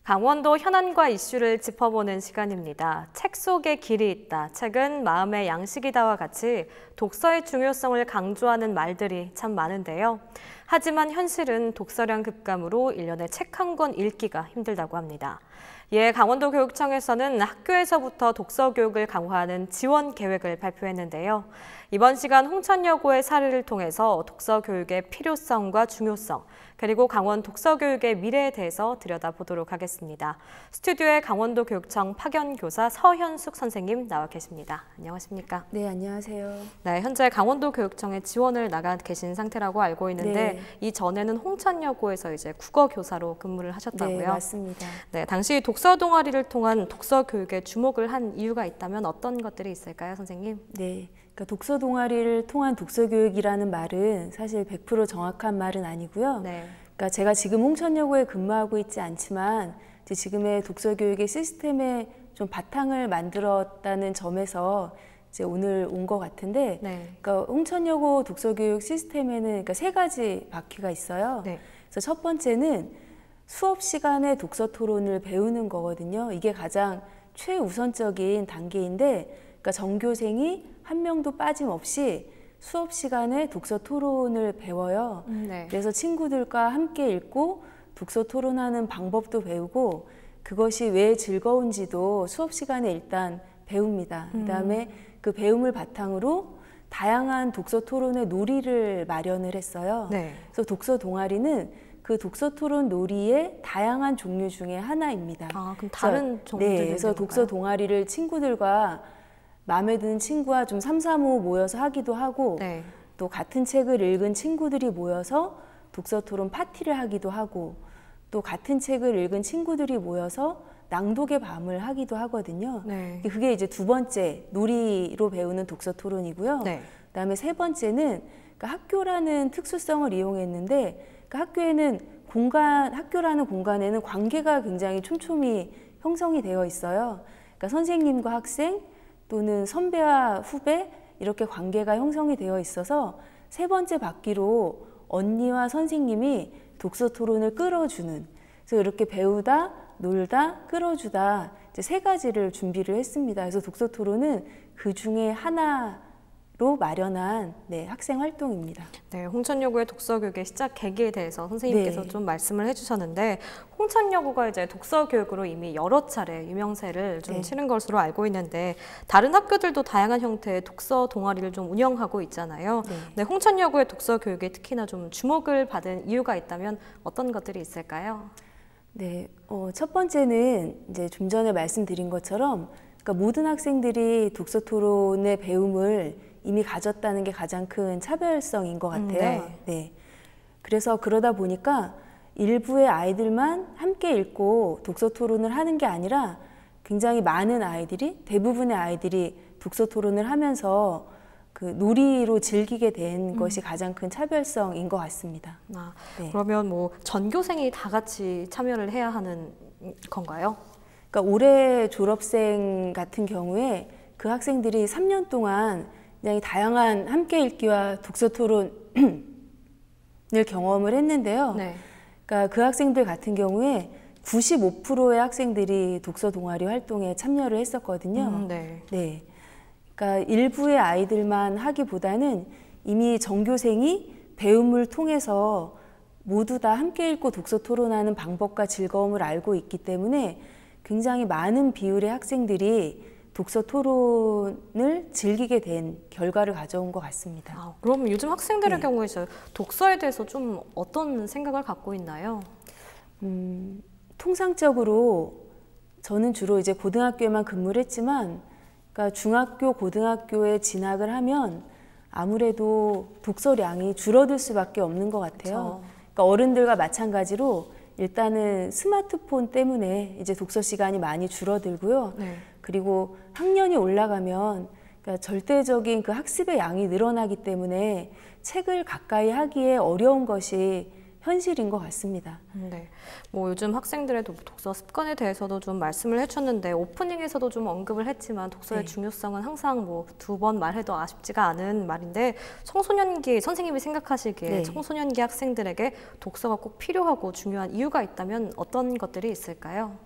강원도 현안과 이슈를 짚어보는 시간입니다. 책 속에 길이 있다. 책은 마음의 양식이다와 같이 독서의 중요성을 강조하는 말들이 참 많은데요. 하지만 현실은 독서량 급감으로 1년에 책 한 권 읽기가 힘들다고 합니다. 이에 강원도 교육청에서는 학교에서부터 독서 교육을 강화하는 지원 계획을 발표했는데요. 이번 시간 홍천여고의 사례를 통해서 독서 교육의 필요성과 중요성, 그리고 강원 독서 교육의 미래에 대해서 들여다보도록 하겠습니다. 스튜디오에 강원도 교육청 파견교사 서현숙 선생님 나와 계십니다. 안녕하십니까? 네, 안녕하세요. 네, 현재 강원도 교육청에 지원을 나가 계신 상태라고 알고 있는데 네. 이전에는 홍천여고에서 이제 국어 교사로 근무를 하셨다고요? 네, 맞습니다. 네, 당시 독서 동아리를 통한 독서 교육에 주목을 한 이유가 있다면 어떤 것들이 있을까요, 선생님? 네, 그러니까 독서 동아리를 통한 독서 교육이라는 말은 사실 100% 정확한 말은 아니고요. 네. 그러니까 제가 지금 홍천여고에 근무하고 있지 않지만 이제 지금의 독서 교육의 시스템에 좀 바탕을 만들었다는 점에서 이제 오늘 온 것 같은데, 네. 그러니까 홍천여고 독서 교육 시스템에는 그러니까 세 가지 바퀴가 있어요. 네. 그래서 첫 번째는 수업 시간에 독서 토론을 배우는 거거든요. 이게 가장 최우선적인 단계인데, 그러니까 전교생이 한 명도 빠짐없이 수업 시간에 독서 토론을 배워요. 네. 그래서 친구들과 함께 읽고 독서 토론하는 방법도 배우고 그것이 왜 즐거운지도 수업 시간에 일단 배웁니다. 그다음에 그 배움을 바탕으로 다양한 독서 토론의 놀이를 마련을 했어요. 네. 그래서 독서 동아리는 그 독서 토론 놀이의 다양한 종류 중에 하나입니다. 아, 그럼 다른 종류들이 네, 그래서 독서 동아리를 친구들과 마음에 드는 친구와 좀 3, 4, 5 모여서 하기도 하고 네. 또 같은 책을 읽은 친구들이 모여서 독서 토론 파티를 하기도 하고 또 같은 책을 읽은 친구들이 모여서 낭독의 밤을 하기도 하거든요. 네. 그게 이제 두 번째 놀이로 배우는 독서 토론이고요. 네. 그다음에 세 번째는 그러니까 학교라는 특수성을 이용했는데 그러니까 학교에는 학교라는 공간에는 관계가 굉장히 촘촘히 형성이 되어 있어요. 그러니까 선생님과 학생 또는 선배와 후배 이렇게 관계가 형성이 되어 있어서 세 번째 바퀴로 언니와 선생님이 독서 토론을 끌어주는, 그래서 이렇게 배우다, 놀다, 끌어주다 이제 세 가지를 준비를 했습니다. 그래서 독서 토론은 그 중에 하나로 마련한 학생 활동입니다. 네, 홍천여고의 독서 교육의 시작 계기에 대해서 선생님께서 네. 좀 말씀을 해주셨는데 홍천여고가 이제 독서 교육으로 이미 여러 차례 유명세를 좀 네. 치른 것으로 알고 있는데 다른 학교들도 다양한 형태의 독서 동아리를 좀 운영하고 있잖아요. 네. 네, 홍천여고의 독서 교육에 특히나 좀 주목을 받은 이유가 있다면 어떤 것들이 있을까요? 네, 첫 번째는 이제 좀 전에 말씀드린 것처럼 그러니까 모든 학생들이 독서 토론의 배움을 이미 가졌다는 게 가장 큰 차별성인 것 같아요. 네. 네. 그래서 그러다 보니까 일부의 아이들만 함께 읽고 독서 토론을 하는 게 아니라 굉장히 많은 아이들이, 대부분의 아이들이 독서 토론을 하면서 그 놀이로 즐기게 된 것이 가장 큰 차별성인 것 같습니다. 아, 네. 그러면 뭐 전교생이 다 같이 참여를 해야 하는 건가요? 그러니까 올해 졸업생 같은 경우에 그 학생들이 3년 동안 굉장히 다양한 함께 읽기와 독서 토론을 경험을 했는데요. 네. 그러니까 그 학생들 같은 경우에 95%의 학생들이 독서 동아리 활동에 참여를 했었거든요. 네. 네. 그러니까 일부의 아이들만 하기보다는 이미 전교생이 배움을 통해서 모두 다 함께 읽고 독서 토론하는 방법과 즐거움을 알고 있기 때문에 굉장히 많은 비율의 학생들이 독서 토론을 즐기게 된 결과를 가져온 것 같습니다. 아, 그럼 요즘 학생들의 네. 경우에 독서에 대해서 좀 어떤 생각을 갖고 있나요? 통상적으로 저는 주로 이제 고등학교에만 근무를 했지만, 그러니까 중학교, 고등학교에 진학을 하면 아무래도 독서량이 줄어들 수밖에 없는 것 같아요. 그러니까 어른들과 마찬가지로 일단은 스마트폰 때문에 이제 독서 시간이 많이 줄어들고요. 네. 그리고 학년이 올라가면 그러니까 절대적인 그 학습의 양이 늘어나기 때문에 책을 가까이 하기에 어려운 것이 현실인 것 같습니다. 네, 뭐 요즘 학생들의 독서 습관에 대해서도 좀 말씀을 해주셨는데 오프닝에서도 좀 언급을 했지만 독서의 네. 중요성은 항상 뭐 두 번 말해도 아쉽지가 않은 말인데 청소년기 선생님이 생각하시기에 네. 청소년기 학생들에게 독서가 꼭 필요하고 중요한 이유가 있다면 어떤 것들이 있을까요?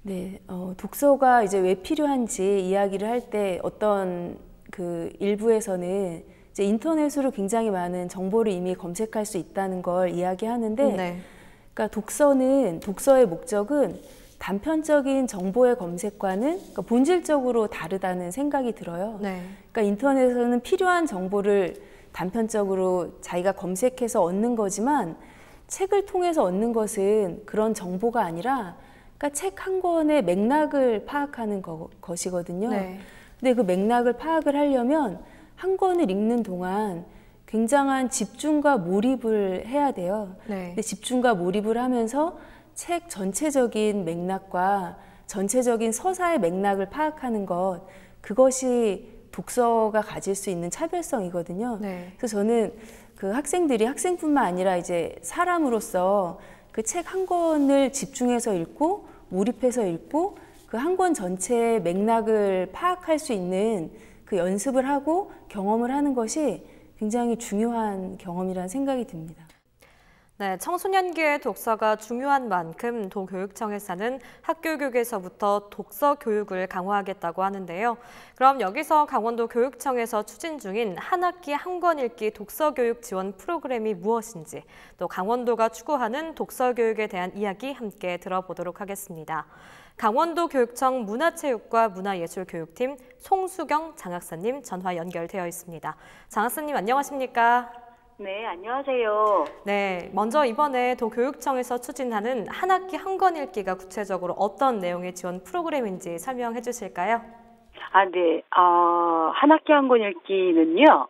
네, 독서가 이제 왜 필요한지 이야기를 할 때 어떤 그 일부에서는 이제 인터넷으로 굉장히 많은 정보를 이미 검색할 수 있다는 걸 이야기하는데, 네. 그러니까 독서의 목적은 단편적인 정보의 검색과는 그러니까 본질적으로 다르다는 생각이 들어요. 네. 그러니까 인터넷에서는 필요한 정보를 단편적으로 자기가 검색해서 얻는 거지만 책을 통해서 얻는 것은 그런 정보가 아니라 그러니까 책 한 권의 맥락을 파악하는 것이거든요. 네. 근데 그 맥락을 파악을 하려면 한 권을 읽는 동안 굉장한 집중과 몰입을 해야 돼요. 네. 근데 집중과 몰입을 하면서 책 전체적인 맥락과 전체적인 서사의 맥락을 파악하는 것, 그것이 독서가 가질 수 있는 차별성이거든요. 네. 그래서 저는 그 학생뿐만 아니라 이제 사람으로서 그 책 한 권을 집중해서 읽고 몰입해서 읽고 그 한 권 전체의 맥락을 파악할 수 있는 그 연습을 하고 경험을 하는 것이 굉장히 중요한 경험이라는 생각이 듭니다. 네, 청소년기의 독서가 중요한 만큼 도교육청에서는 학교 교육에서부터 독서 교육을 강화하겠다고 하는데요. 그럼 여기서 강원도 교육청에서 추진 중인 한 학기 한 권 읽기 독서 교육 지원 프로그램이 무엇인지, 또 강원도가 추구하는 독서 교육에 대한 이야기 함께 들어보도록 하겠습니다. 강원도 교육청 문화체육과 문화예술교육팀 송수경 장학사님 전화 연결되어 있습니다. 장학사님 안녕하십니까? 네, 안녕하세요. 네, 먼저 이번에 도교육청에서 추진하는 한 학기 한 권 읽기가 구체적으로 어떤 내용의 지원 프로그램인지 설명해 주실까요? 네. 한 학기 한 권 읽기는요,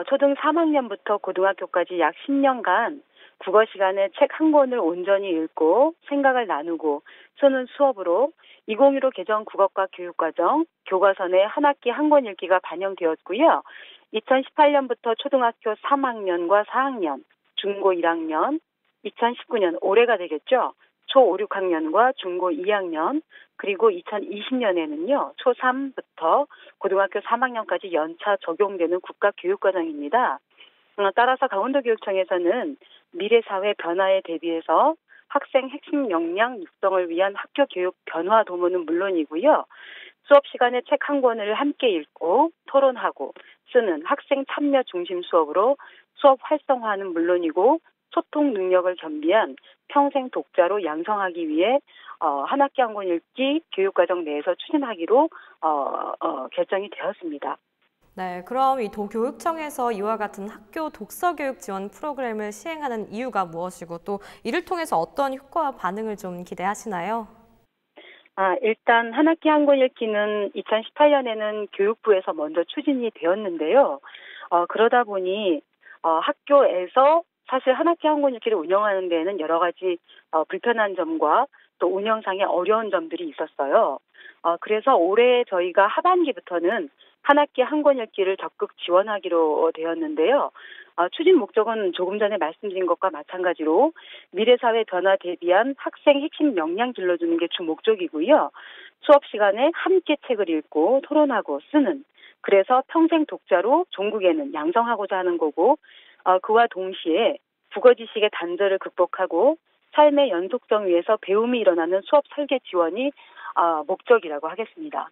초등 3학년부터 고등학교까지 약 10년간 국어 시간에 책 한 권을 온전히 읽고 생각을 나누고 쓰는 수업으로 2015 개정 국어과 교육과정 교과서내 한 학기 한 권 읽기가 반영되었고요. 2018년부터 초등학교 3학년과 4학년, 중고 1학년, 2019년 올해가 되겠죠. 초 5, 6학년과 중고 2학년, 그리고 2020년에는요. 초 3부터 고등학교 3학년까지 연차 적용되는 국가교육과정입니다. 따라서 강원도교육청에서는 미래사회 변화에 대비해서 학생 핵심 역량 육성을 위한 학교 교육 변화 도모는 물론이고요. 수업 시간에 책 한 권을 함께 읽고 토론하고 쓰는 학생 참여 중심 수업으로 수업 활성화는 물론이고 소통 능력을 겸비한 평생 독자로 양성하기 위해 한 학기 한 권 읽기 교육과정 내에서 추진하기로 결정이 되었습니다. 네, 그럼 이 도교육청에서 이와 같은 학교 독서 교육 지원 프로그램을 시행하는 이유가 무엇이고 또 이를 통해서 어떤 효과와 반응을 좀 기대하시나요? 일단 한 학기 한 권 읽기는 2018년에는 교육부에서 먼저 추진이 되었는데요. 그러다 보니 학교에서 사실 한 학기 한 권 읽기를 운영하는 데에는 여러 가지 불편한 점과 또 운영상의 어려운 점들이 있었어요. 그래서 올해 저희가 하반기부터는 한 학기 한 권 읽기를 적극 지원하기로 되었는데요. 추진 목적은 조금 전에 말씀드린 것과 마찬가지로 미래사회 변화 대비한 학생 핵심 역량 길러주는 게 주 목적이고요. 수업 시간에 함께 책을 읽고 토론하고 쓰는, 그래서 평생 독자로 종국에는 양성하고자 하는 거고, 그와 동시에 국어 지식의 단절을 극복하고 삶의 연속성 위에서 배움이 일어나는 수업 설계 지원이 목적이라고 하겠습니다.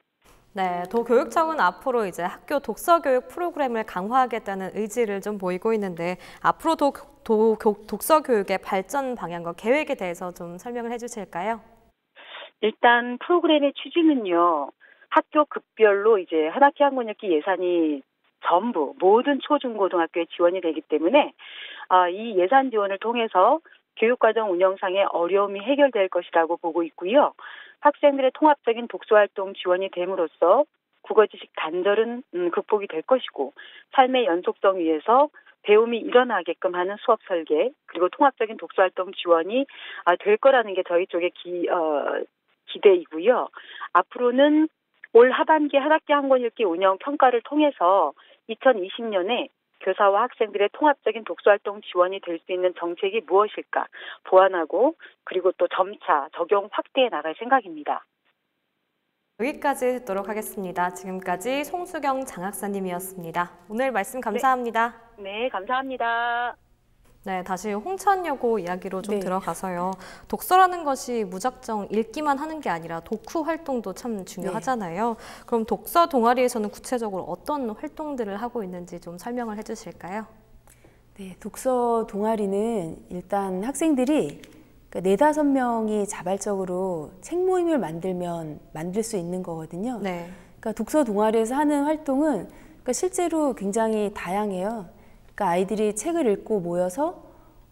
네, 도교육청은 앞으로 이제 학교 독서 교육 프로그램을 강화하겠다는 의지를 좀 보이고 있는데 앞으로 독서 교육의 발전 방향과 계획에 대해서 좀 설명을 해주실까요? 일단 프로그램의 취지는요, 학교 급별로 이제 한 학기 한 권 읽기 예산이 전부 모든 초중고등학교에 지원이 되기 때문에 이 예산 지원을 통해서 교육과정 운영상의 어려움이 해결될 것이라고 보고 있고요. 학생들의 통합적인 독서활동 지원이 됨으로써 국어지식 단절은 극복이 될 것이고 삶의 연속성 위에서 배움이 일어나게끔 하는 수업 설계 그리고 통합적인 독서활동 지원이 될 거라는 게 저희 쪽의 기대이고요. 앞으로는 올 하반기 한 학기 한 권 읽기 운영 평가를 통해서 2020년에 교사와 학생들의 통합적인 독서활동 지원이 될 수 있는 정책이 무엇일까 보완하고 그리고 또 점차 적용 확대해 나갈 생각입니다. 여기까지 듣도록 하겠습니다. 지금까지 송수경 장학사님이었습니다. 오늘 말씀 감사합니다. 네, 감사합니다. 네, 다시 홍천여고 이야기로 좀 네. 들어가서요. 독서라는 것이 무작정 읽기만 하는 게 아니라 독후 활동도 참 중요하잖아요. 그럼 독서 동아리에서는 구체적으로 어떤 활동들을 하고 있는지 좀 설명을 해주실까요? 네, 독서 동아리는 일단 학생들이 그러니까 4~5명이 자발적으로 책 모임을 만들면 만들 수 있는 거거든요. 네. 그러니까 독서 동아리에서 하는 활동은 그러니까 실제로 굉장히 다양해요. 그러니까 아이들이 책을 읽고 모여서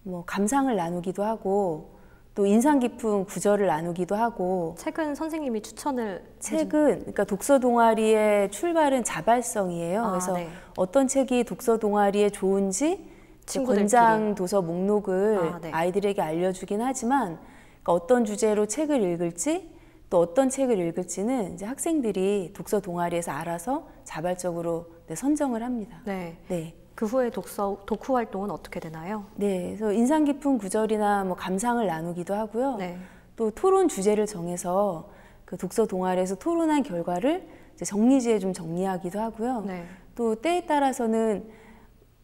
뭐 감상을 나누기도 하고 또 인상 깊은 구절을 나누기도 하고 책은 선생님이 추천을 그러니까 독서 동아리의 출발은 자발성이에요. 그래서 네. 어떤 책이 독서 동아리에 좋은지 친구들끼리. 권장 도서 목록을 네. 아이들에게 알려주긴 하지만 그러니까 어떤 주제로 책을 읽을지 또 어떤 책을 읽을지는 이제 학생들이 독서 동아리에서 알아서 자발적으로 선정을 합니다. 네. 네. 그 후에 독후 활동은 어떻게 되나요? 네, 그래서 인상 깊은 구절이나 뭐 감상을 나누기도 하고요. 네. 또 토론 주제를 정해서 그 독서 동아리에서 토론한 결과를 이제 정리지에 좀 정리하기도 하고요. 네. 또 때에 따라서는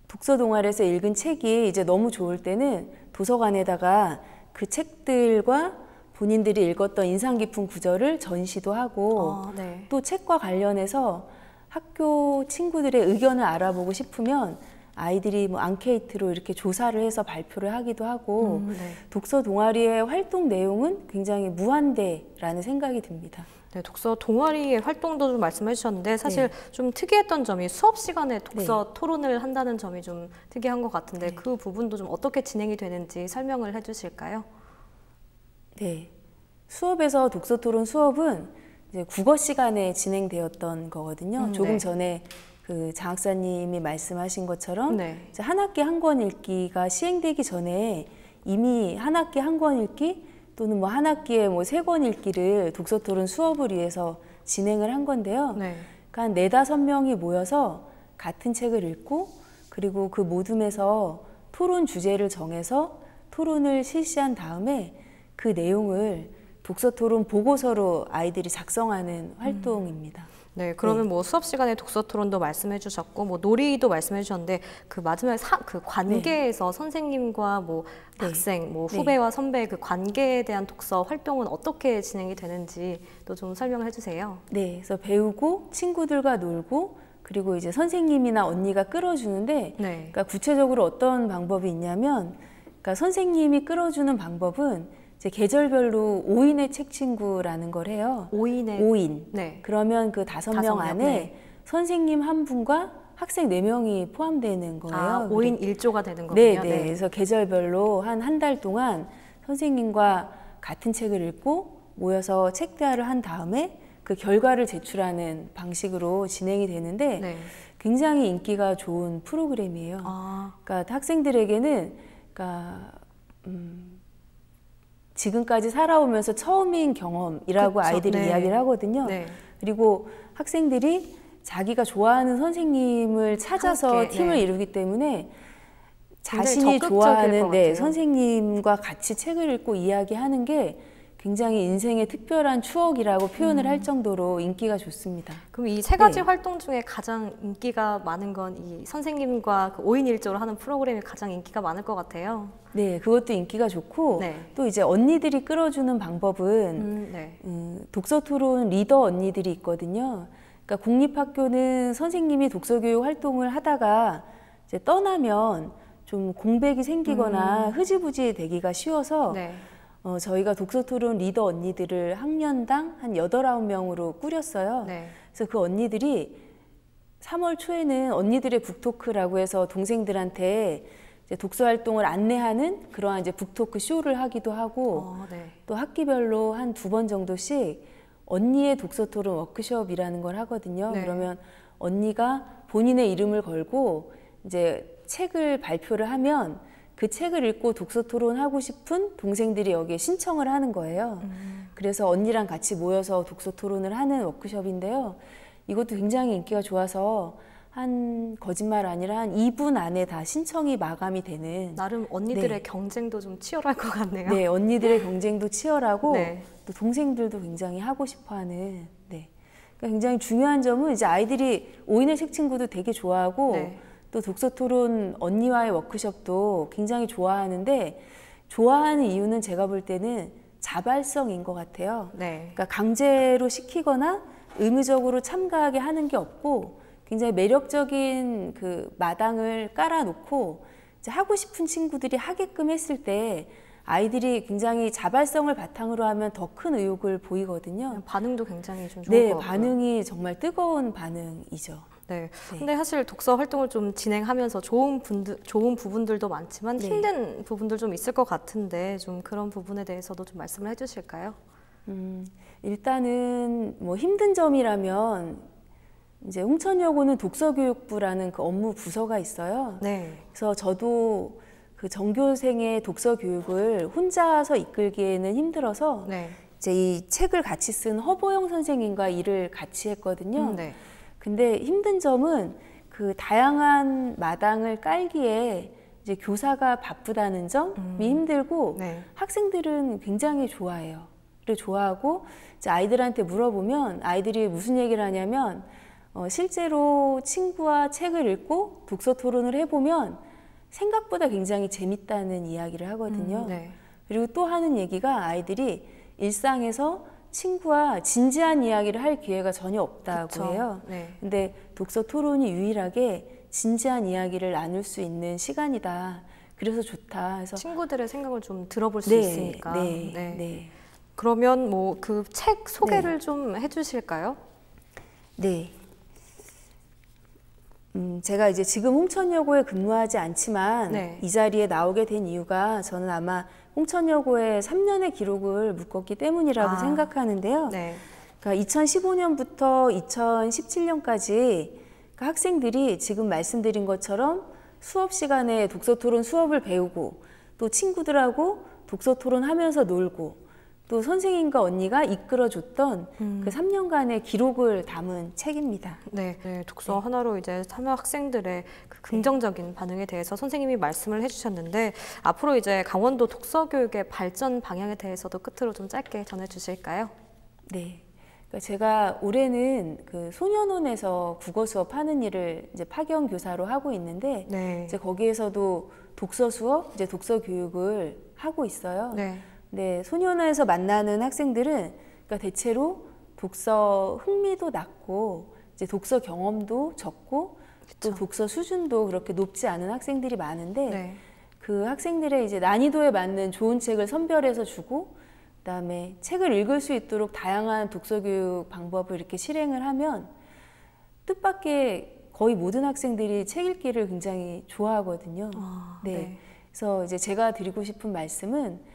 독서 동아리에서 읽은 책이 이제 너무 좋을 때는 도서관에다가 그 책들과 본인들이 읽었던 인상 깊은 구절을 전시도 하고 네. 또 책과 관련해서 학교 친구들의 의견을 알아보고 싶으면 아이들이 뭐 앙케이트로 이렇게 조사를 해서 발표를 하기도 하고 네. 독서 동아리의 활동 내용은 굉장히 무한대라는 생각이 듭니다. 네, 독서 동아리의 활동도 좀 말씀해 주셨는데 사실 좀 특이했던 점이 수업 시간에 독서 토론을 한다는 점이 좀 특이한 것 같은데 그 부분도 좀 어떻게 진행이 되는지 설명을 해주실까요? 네, 수업에서 독서 토론 수업은 이제 국어 시간에 진행되었던 거거든요. 조금 전에 그 장학사님이 말씀하신 것처럼 이제 한 학기 한 권 읽기가 시행되기 전에 이미 한 학기 한 권 읽기 또는 뭐 한 학기에 뭐 3권 읽기를 독서 토론 수업을 위해서 진행을 한 건데요. 그러니까 한 4~5명이 모여서 같은 책을 읽고 그리고 그 모둠에서 토론 주제를 정해서 토론을 실시한 다음에 그 내용을 독서 토론 보고서로 아이들이 작성하는 활동입니다. 네, 그러면 뭐 수업 시간에 독서 토론도 말씀해 주셨고 뭐 놀이도 말씀해 주셨는데 그 마지막에 그 관계에서 선생님과 뭐 학생, 뭐 후배와 선배의 그 관계에 대한 독서 활동은 어떻게 진행이 되는지 또 좀 설명을 해주세요. 네, 그래서 배우고 친구들과 놀고 그리고 이제 선생님이나 언니가 끌어주는데 그러니까 구체적으로 어떤 방법이 있냐면 그러니까 선생님이 끌어주는 방법은 이제 계절별로 5인의 책 친구라는 걸 해요. 5인. 그러면 그 5명 안에 선생님 한 분과 학생 4명이 포함되는 거예요. 5인 1조가 되는 거군요. 네. 그래서 계절별로 한 달 동안 선생님과 같은 책을 읽고 모여서 책 대화를 한 다음에 그 결과를 제출하는 방식으로 진행이 되는데 굉장히 인기가 좋은 프로그램이에요. 그러니까 학생들에게는 그러니까 지금까지 살아오면서 처음인 경험이라고 아이들이 이야기를 하거든요. 그리고 학생들이 자기가 좋아하는 선생님을 찾아서 함께, 팀을 이루기 때문에 자신이 좋아하는 선생님과 같이 책을 읽고 이야기하는 게 굉장히 인생의 특별한 추억이라고 표현을 할 정도로 인기가 좋습니다. 그럼 이 3가지 활동 중에 가장 인기가 많은 건 이 선생님과 그 5인 1조로 하는 프로그램이 가장 인기가 많을 것 같아요. 네, 그것도 인기가 좋고 또 이제 언니들이 끌어주는 방법은 독서 토론 리더 언니들이 있거든요. 그러니까 공립학교는 선생님이 독서교육 활동을 하다가 이제 떠나면 좀 공백이 생기거나 흐지부지 되기가 쉬워서 저희가 독서토론 리더 언니들을 학년당 한 8~9명으로 꾸렸어요. 그래서 그 언니들이 3월 초에는 언니들의 북토크라고 해서 동생들한테 이제 독서 활동을 안내하는 그러한 이제 북토크 쇼를 하기도 하고 또 학기별로 한 2번 정도씩 언니의 독서토론 워크숍이라는 걸 하거든요. 그러면 언니가 본인의 이름을 걸고 이제 책을 발표를 하면 그 책을 읽고 독서 토론하고 싶은 동생들이 여기에 신청을 하는 거예요. 그래서 언니랑 같이 모여서 독서 토론을 하는 워크숍인데요. 이것도 굉장히 인기가 좋아서 한 거짓말 아니라 한 2분 안에 다 신청이 마감이 되는. 나름 언니들의 네. 경쟁도 좀 치열할 것 같네요. 네, 언니들의 경쟁도 치열하고 네. 또 동생들도 굉장히 하고 싶어하는. 네. 그러니까 굉장히 중요한 점은 이제 아이들이 오인의 책 친구도 되게 좋아하고 네. 또 독서 토론 언니와의 워크숍도 굉장히 좋아하는데 좋아하는 이유는 제가 볼 때는 자발성인 것 같아요. 네. 그러니까 강제로 시키거나 의무적으로 참가하게 하는 게 없고 굉장히 매력적인 그 마당을 깔아놓고 이제 하고 싶은 친구들이 하게끔 했을 때 아이들이 굉장히 자발성을 바탕으로 하면 더 큰 의욕을 보이거든요. 반응도 굉장히 좀 좋은 네, 것 같고요. 반응이 정말 뜨거운 반응이죠. 네. 네. 근데 사실 독서 활동을 좀 진행하면서 좋은 부분들도 많지만 네. 힘든 부분들 좀 있을 것 같은데 좀 그런 부분에 대해서도 좀 말씀을 해주실까요? 일단은 뭐 힘든 점이라면 이제 홍천여고는 독서교육부라는 그 업무 부서가 있어요. 네. 그래서 저도 그 전교생의 독서 교육을 혼자서 이끌기에는 힘들어서 네. 이제 이 책을 같이 쓴 허보영 선생님과 일을 같이 했거든요. 네. 근데 힘든 점은 그 다양한 마당을 깔기에 이제 교사가 바쁘다는 점이 힘들고 네. 학생들은 굉장히 좋아해요. 를 좋아하고 이제 아이들한테 물어보면 아이들이 무슨 얘기를 하냐면 실제로 친구와 책을 읽고 독서 토론을 해보면 생각보다 굉장히 재밌다는 이야기를 하거든요. 네. 그리고 또 하는 얘기가 아이들이 일상에서 친구와 진지한 이야기를 할 기회가 전혀 없다고 그쵸. 해요. 네. 근데 독서 토론이 유일하게 진지한 이야기를 나눌 수 있는 시간이다. 그래서 좋다. 그래서 친구들의 생각을 좀 들어볼 수 네, 있으니까. 네, 네. 그러면 뭐 그 책 소개를 좀 해주실까요? 네. 제가 이제 지금 홍천여고에 근무하지 않지만 네. 이 자리에 나오게 된 이유가 저는 아마 홍천여고의 3년의 기록을 묶었기 때문이라고 생각하는데요. 네. 그러니까 2015년부터 2017년까지 학생들이 지금 말씀드린 것처럼 수업 시간에 독서 토론 수업을 배우고 또 친구들하고 독서 토론하면서 놀고 또 선생님과 언니가 이끌어줬던 그 3년간의 기록을 담은 책입니다. 네, 독서 하나로 이제 참여 학생들의 그 긍정적인 반응에 대해서 선생님이 말씀을 해주셨는데 앞으로 이제 강원도 독서 교육의 발전 방향에 대해서도 끝으로 좀 짧게 전해주실까요? 네, 그러니까 제가 올해는 그 소년원에서 국어 수업 하는 일을 이제 파견 교사로 하고 있는데 네. 이제 거기에서도 독서 수업, 이제 독서 교육을 하고 있어요. 네. 네, 소년원에서 만나는 학생들은 그러니까 대체로 독서 흥미도 낮고 이제 독서 경험도 적고 또 그쵸. 독서 수준도 그렇게 높지 않은 학생들이 많은데 네. 그 학생들의 이제 난이도에 맞는 좋은 책을 선별해서 주고 그다음에 책을 읽을 수 있도록 다양한 독서 교육 방법을 이렇게 실행을 하면 뜻밖의 거의 모든 학생들이 책 읽기를 굉장히 좋아하거든요. 네. 그래서 이제 제가 드리고 싶은 말씀은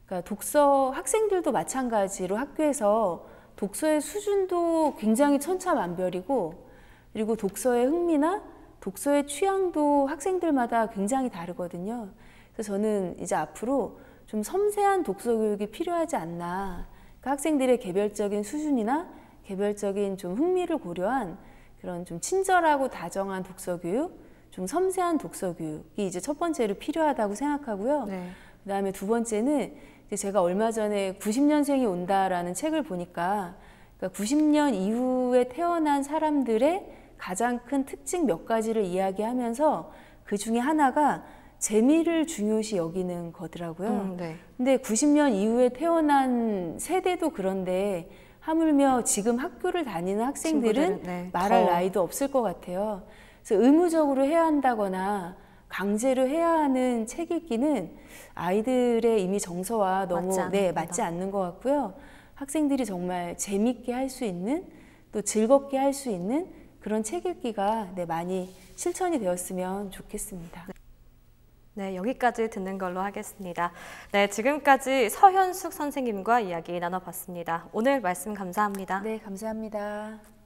그러니까 독서 학생들도 마찬가지로 학교에서 독서의 수준도 굉장히 천차만별이고 그리고 독서의 흥미나 독서의 취향도 학생들마다 굉장히 다르거든요. 그래서 저는 이제 앞으로 좀 섬세한 독서 교육이 필요하지 않나. 그러니까 학생들의 개별적인 수준이나 개별적인 좀 흥미를 고려한 그런 좀 친절하고 다정한 독서 교육, 좀 섬세한 독서 교육이 이제 첫 번째로 필요하다고 생각하고요. 네. 그다음에 두 번째는 제가 얼마 전에 90년생이 온다라는 책을 보니까 그러니까 90년 이후에 태어난 사람들의 가장 큰 특징 몇 가지를 이야기하면서 그 중에 하나가 재미를 중요시 여기는 거더라고요. 네. 근데 90년 이후에 태어난 세대도 그런데 하물며 지금 학교를 다니는 학생들은 네, 말할 더. 나이도 없을 것 같아요. 그래서 의무적으로 해야 한다거나 강제로 해야 하는 책 읽기는 아이들의 이미 정서와 너무 맞지 않는 것 같고요. 학생들이 정말 재밌게 할 수 있는 또 즐겁게 할 수 있는 그런 책 읽기가 많이 실천이 되었으면 좋겠습니다. 네, 여기까지 듣는 걸로 하겠습니다. 네, 지금까지 서현숙 선생님과 이야기 나눠봤습니다. 오늘 말씀 감사합니다. 네, 감사합니다.